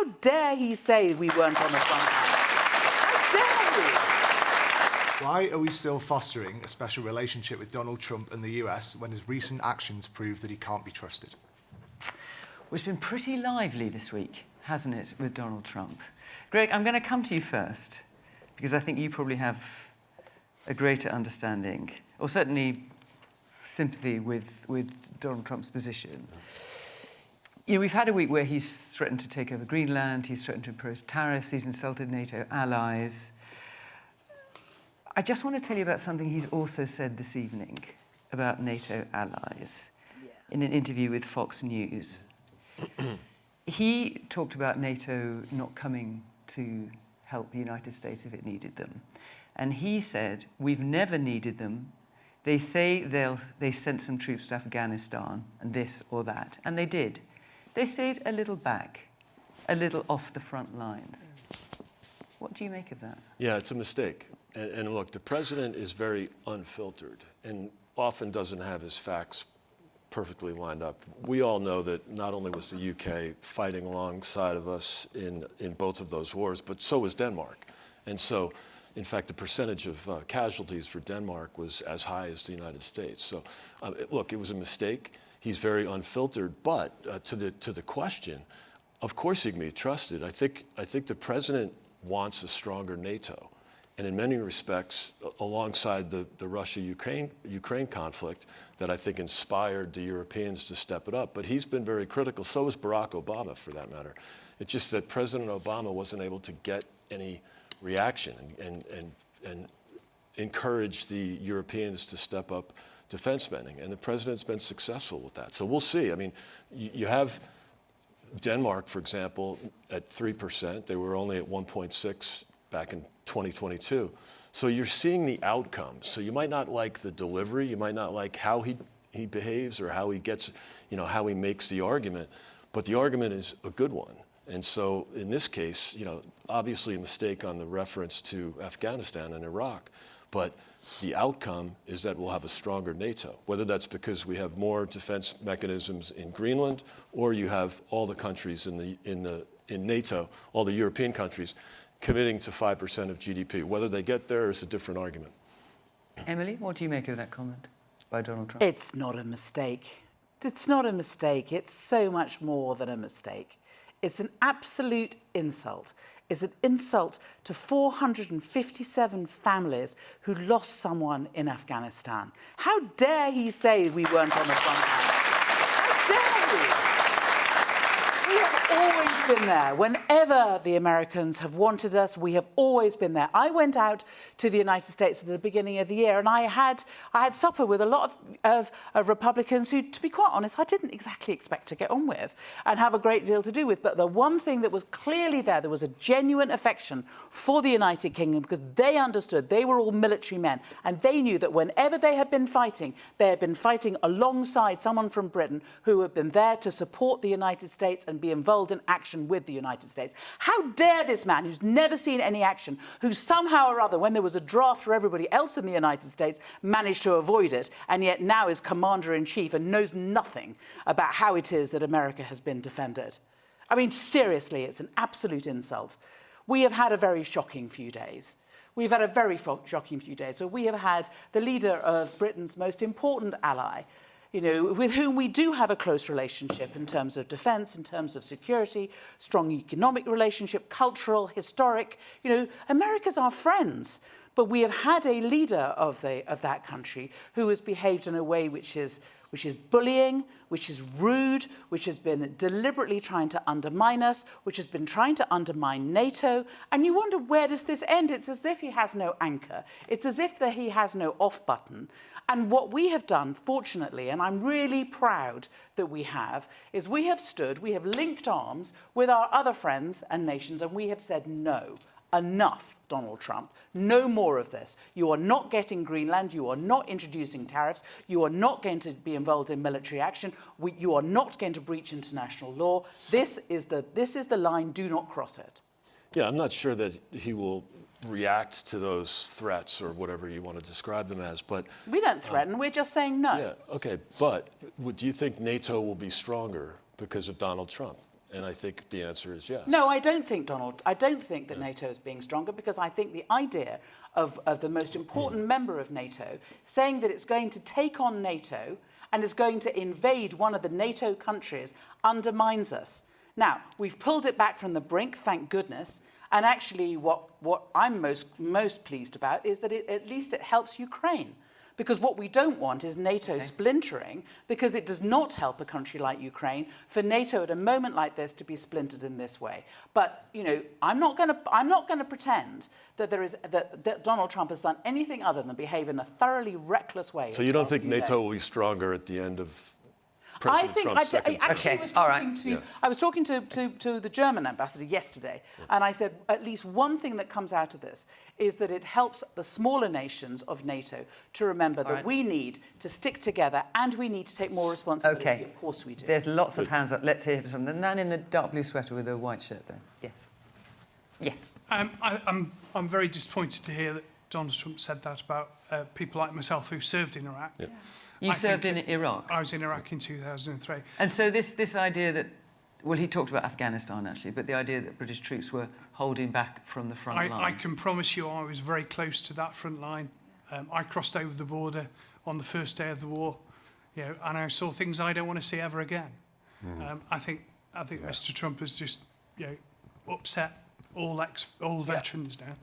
How dare he say we weren't on the front line? How dare he? Why are we still fostering a special relationship with Donald Trump and the US when his recent actions prove that he can't be trusted? Well, it's been pretty lively this week, hasn't it, with Donald Trump? Greg, I'm going to come to you first, because I think you probably have a greater understanding, or certainly sympathy with Donald Trump's position. You know, we've had a week where he's threatened to take over Greenland, he's threatened to impose tariffs, he's insulted NATO allies. I just want to tell you about something he's also said this evening about NATO allies in an interview with Fox News. He talked about NATO not coming to help the United States if it needed them. And he said, we've never needed them. They say they sent some troops to Afghanistan and this or that. And they did. They stayed a little back, a little off the front lines. What do you make of that? Yeah, it's a mistake. And look, the president is very unfiltered and often doesn't have his facts perfectly lined up. We all know that not only was the UK fighting alongside of us in both of those wars, but so was Denmark. And so, in fact, the percentage of casualties for Denmark was as high as the United States. So, look, it was a mistake. He's very unfiltered. But to the question, of course he can be trusted. I think the president wants a stronger NATO. And in many respects, alongside the Russia-Ukraine conflict, that I think inspired the Europeans to step it up. But he's been very critical. So was Barack Obama, for that matter. It's just that President Obama wasn't able to get any reaction and encourage the Europeans to step up defense spending. And the president's been successful with that. So we'll see. I mean, you have Denmark, for example, at 3%. They were only at 1.6 back in 2022. So you're seeing the outcomes. So you might not like the delivery, you might not like how he behaves or how he gets, how he makes the argument, but the argument is a good one. And so in this case, obviously a mistake on the reference to Afghanistan and Iraq, but the outcome is that we'll have a stronger NATO, whether that's because we have more defense mechanisms in Greenland or you have all the countries in NATO, all the European countries, committing to 5% of GDP. Whether they get there is a different argument. Emily, what do you make of that comment by Donald Trump? It's not a mistake. It's not a mistake. It's so much more than a mistake. It's an absolute insult. It's an insult to 457 families who lost someone in Afghanistan. How dare he say we weren't on the front line? How dare he? We have always been there. Whenever the Americans have wanted us, we have always been there. I went out to the United States at the beginning of the year, and I had supper with a lot of Republicans who, to be quite honest, I didn't exactly expect to get on with and have a great deal to do with. But the one thing that was clearly there was a genuine affection for the United Kingdom, because they understood they were all military men, and they knew that whenever they had been fighting alongside someone from Britain who had been there to support the United States and be involved in action with the United States. How dare this man, who's never seen any action, who somehow or other, when there was a draft for everybody else in the United States, managed to avoid it, and yet now is commander-in-chief and knows nothing about how it is that America has been defended. I mean, seriously, it's an absolute insult. We have had a very shocking few days. We've had a very shocking few days. So we have had the leader of Britain's most important ally, with whom we do have a close relationship in terms of defence, in terms of security, strong economic relationship, cultural, historic. America's our friends. But we have had a leader of that country who has behaved in a way which is bullying, which is rude, which has been deliberately trying to undermine us, which has been trying to undermine NATO. And you wonder, where does this end? It's as if he has no anchor. It's as if he has no off button. And what we have done, fortunately, and I'm really proud that we have, is we have linked arms with our other friends and nations, and we have said no. Enough, Donald Trump. No more of this. You are not getting Greenland. You are not introducing tariffs. You are not going to be involved in military action. You are not going to breach international law. This is the line. Do not cross it. Yeah, I'm not sure that he will react to those threats or whatever you want to describe them as, but... We don't threaten. We're just saying no. Yeah, okay. But do you think NATO will be stronger because of Donald Trump? And I think the answer is yes. No, I don't think, Donald. I don't think that NATO is being stronger, because I think the idea of the most important member of NATO saying that it's going to take on NATO and is going to invade one of the NATO countries undermines us. Now, we've pulled it back from the brink, thank goodness. And actually, what I'm most pleased about is that at least it helps Ukraine. Because what we don't want is NATO splintering, because it does not help a country like Ukraine for NATO at a moment like this to be splintered in this way. But you know, I'm not going to pretend that that Donald Trump has done anything other than behave in a thoroughly reckless way. So you don't think NATO will be stronger at the end of President Trump's second term? I was talking to the German ambassador yesterday, and I said at least one thing that comes out of this is that it helps the smaller nations of NATO to remember that we need to stick together and we need to take more responsibility. Okay. Of course we do. There's lots of hands up. Let's hear from the man in the dark blue sweater with the white shirt there. Yes. Yes. I'm very disappointed to hear that Donald Trump said that about people like myself who served in Iraq. Yeah. You served in Iraq? I was in Iraq in 2003. And so this idea that, well, he talked about Afghanistan, actually, but the idea that British troops were holding back from the front line. I can promise you I was very close to that front line. I crossed over the border on the first day of the war, you know, and I saw things I don't want to see ever again. I think Mr. Trump has just, you know, upset all veterans now.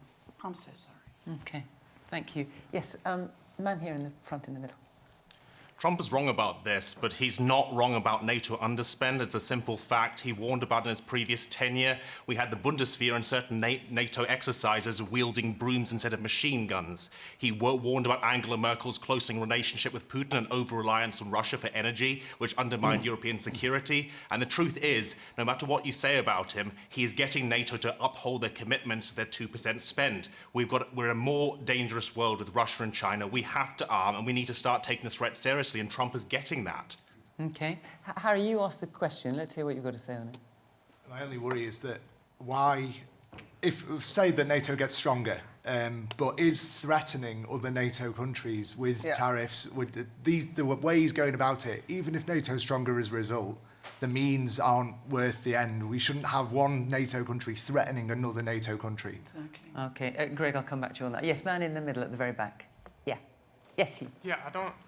I'm so sorry. Okay, thank you. Yes, man here in the front in the middle. Trump is wrong about this, but he's not wrong about NATO underspend. It's a simple fact. He warned about it in his previous tenure. We had the Bundeswehr and certain NATO exercises wielding brooms instead of machine guns. He warned about Angela Merkel's closing relationship with Putin and over-reliance on Russia for energy, which undermined European security. And the truth is, no matter what you say about him, he is getting NATO to uphold their commitments to their 2% spend. We're in a more dangerous world with Russia and China. We have to arm, and we need to start taking the threat seriously. And Trump is getting that. Okay. Harry, you asked the question. Let's hear what you've got to say on it. My only worry is that say that NATO gets stronger, but is threatening other NATO countries with tariffs, with the way he's going about it, even if NATO's stronger as a result, the means aren't worth the end. We shouldn't have one NATO country threatening another NATO country. Exactly. Okay. Greg, I'll come back to you on that. Yes, man in the middle at the very back. Yeah. Yes, you. Yeah,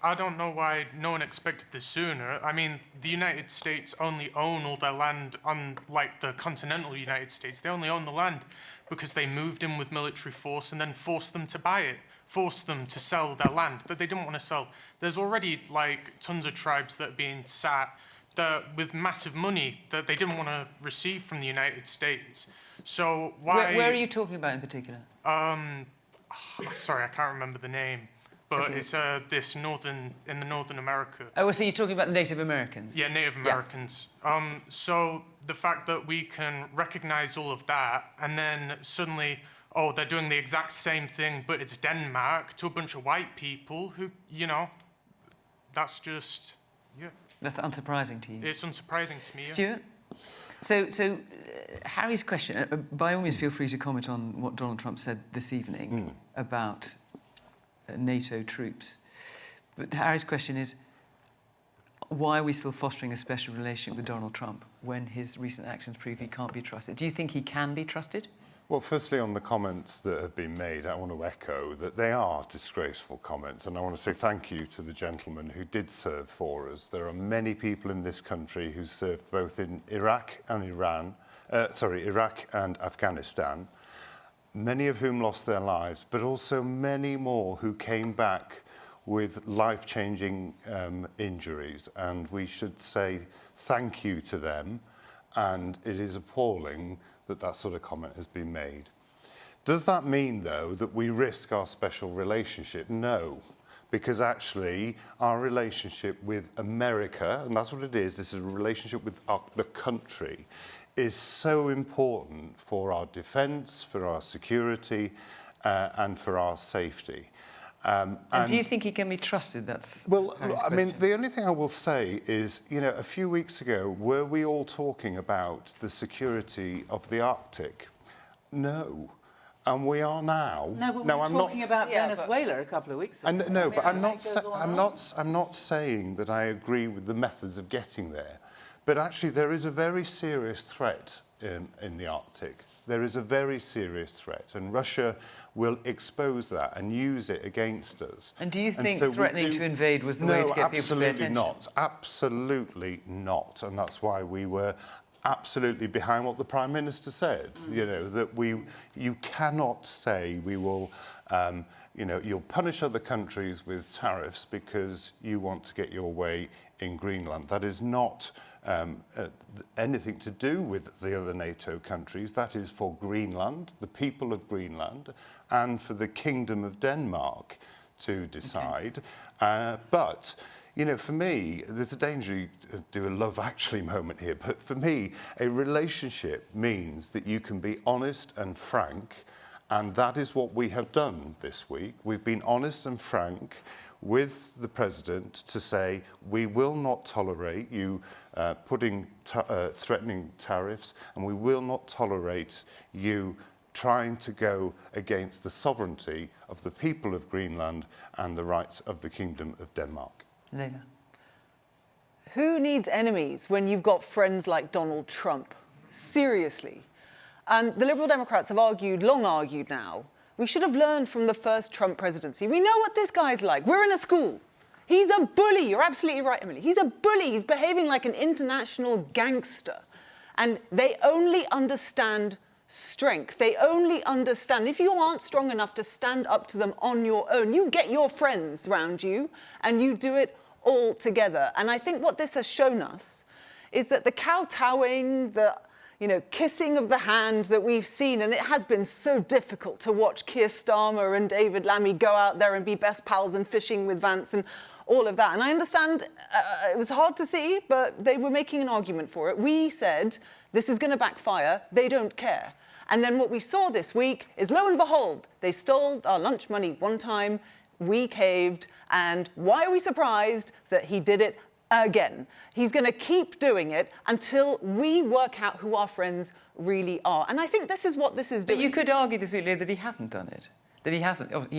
I don't know why no one expected this sooner. I mean, the United States only own all their land, unlike the continental United States. They only own the land because they moved in with military force and then forced them to buy it, forced them to sell their land that they didn't want to sell. There's already, like, tons of tribes that are being sat with massive money that they didn't want to receive from the United States. So why... Where are you talking about in particular? Sorry, I can't remember the name. But it's in Northern America. Oh, so you're talking about Native Americans? Yeah, Native Americans. Yeah. So the fact that we can recognise all of that, and then suddenly, they're doing the exact same thing, but it's Denmark to a bunch of white people who, you know, that's just, That's unsurprising to you? It's unsurprising to me, Stuart? So Harry's question, by all means feel free to comment on what Donald Trump said this evening about NATO troops. But Harry's question is, why are we still fostering a special relationship with Donald Trump when his recent actions prove he can't be trusted? Do you think he can be trusted? Well, firstly, on the comments that have been made, I want to echo that they are disgraceful comments, and I want to say thank you to the gentleman who did serve for us. There are many people in this country who served both in Iraq and Afghanistan, many of whom lost their lives, but also many more who came back with life-changing injuries. And we should say thank you to them. And it is appalling that that sort of comment has been made. Does that mean, though, that we risk our special relationship? No, because actually our relationship with America, and that's what it is, this is a relationship with the country, is so important for our defence, for our security, and for our safety. And do you think he can be trusted? That's well, I mean, the only thing I will say is, you know, a few weeks ago, were we all talking about the security of the Arctic? No. And we are now. No, but we were talking about Venezuela a couple of weeks ago. I'm not saying that I agree with the methods of getting there. But actually, there is a very serious threat in the Arctic. There is a very serious threat, and Russia will expose that and use it against us. And do you think so threatening to invade was the way to get people to pay attention? No, absolutely not. And that's why we were absolutely behind what the Prime Minister said. You know, that you cannot say we will, you know, you'll punish other countries with tariffs because you want to get your way in Greenland. That is not anything to do with the other NATO countries. That is for Greenland, the people of Greenland, and for the Kingdom of Denmark to decide. Okay. But, you know, for me, there's a danger you do a Love Actually moment here, but for me, a relationship means that you can be honest and frank, and that is what we have done this week. We've been honest and frank with the President to say we will not tolerate you threatening tariffs, and we will not tolerate you trying to go against the sovereignty of the people of Greenland and the rights of the Kingdom of Denmark. Lena. Who needs enemies when you've got friends like Donald Trump? Seriously. And the Liberal Democrats have long argued now, we should have learned from the first Trump presidency. We know what this guy's like. We're in a school. He's a bully. You're absolutely right, Emily. He's a bully. He's behaving like an international gangster. And they only understand strength. They only understand if you aren't strong enough to stand up to them on your own, you get your friends around you and you do it all together. And I think what this has shown us is that the kowtowing, the kissing of the hand that we've seen, and it has been so difficult to watch Keir Starmer and David Lammy go out there and be best pals and fishing with Vance and all of that. And I understand it was hard to see, but they were making an argument for it. We said, this is going to backfire. They don't care. And then what we saw this week is, lo and behold, they stole our lunch money one time, we caved, and why are we surprised that he did it again? He's going to keep doing it until we work out who our friends really are. And I think this is what this is doing. But you could argue this week, Leo, that he hasn't done it. That he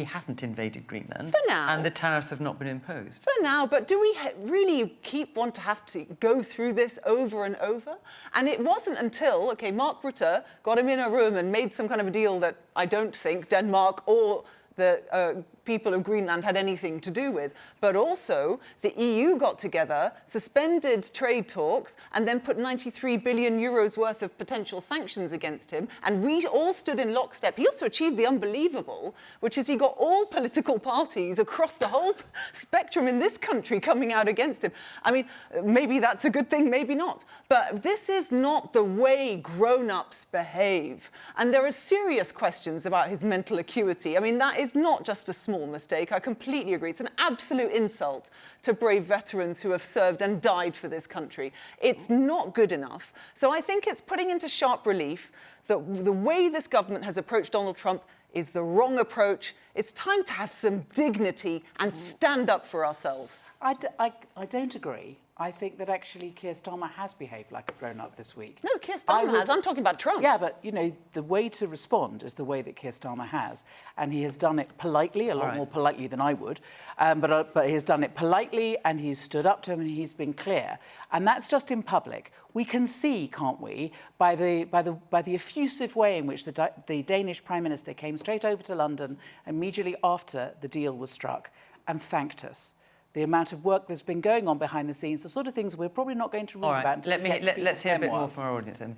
hasn't invaded Greenland. For now. And the tariffs have not been imposed. For now, but do we really want to have to go through this over and over? And it wasn't until, Mark Rutte got him in a room and made some kind of a deal that I don't think Denmark or the people of Greenland had anything to do with. But also, the EU got together, suspended trade talks, and then put 93 billion euros worth of potential sanctions against him. And we all stood in lockstep. He also achieved the unbelievable, which is he got all political parties across the whole spectrum in this country coming out against him. I mean, maybe that's a good thing, maybe not. But this is not the way grown-ups behave. And there are serious questions about his mental acuity. I mean, that is not just a small mistake. I completely agree. It's an absolute insult to brave veterans who have served and died for this country. It's not good enough. So I think it's putting into sharp relief that the way this government has approached Donald Trump is the wrong approach. It's time to have some dignity and stand up for ourselves. I don't agree. I think that actually Keir Starmer has behaved like a grown-up this week. No, Keir Starmer has. I'm talking about Trump. Yeah, but, the way to respond is the way that Keir Starmer has. And he has done it politely, a lot more politely than I would. But he has done it politely, and he's stood up to him, and he's been clear. And that's just in public. We can see, can't we, by the effusive way in which the Danish Prime Minister came straight over to London immediately after the deal was struck and thanked us. The amount of work that's been going on behind the scenes, the sort of things we're probably not going to read about until let's hear a bit more from our audience then.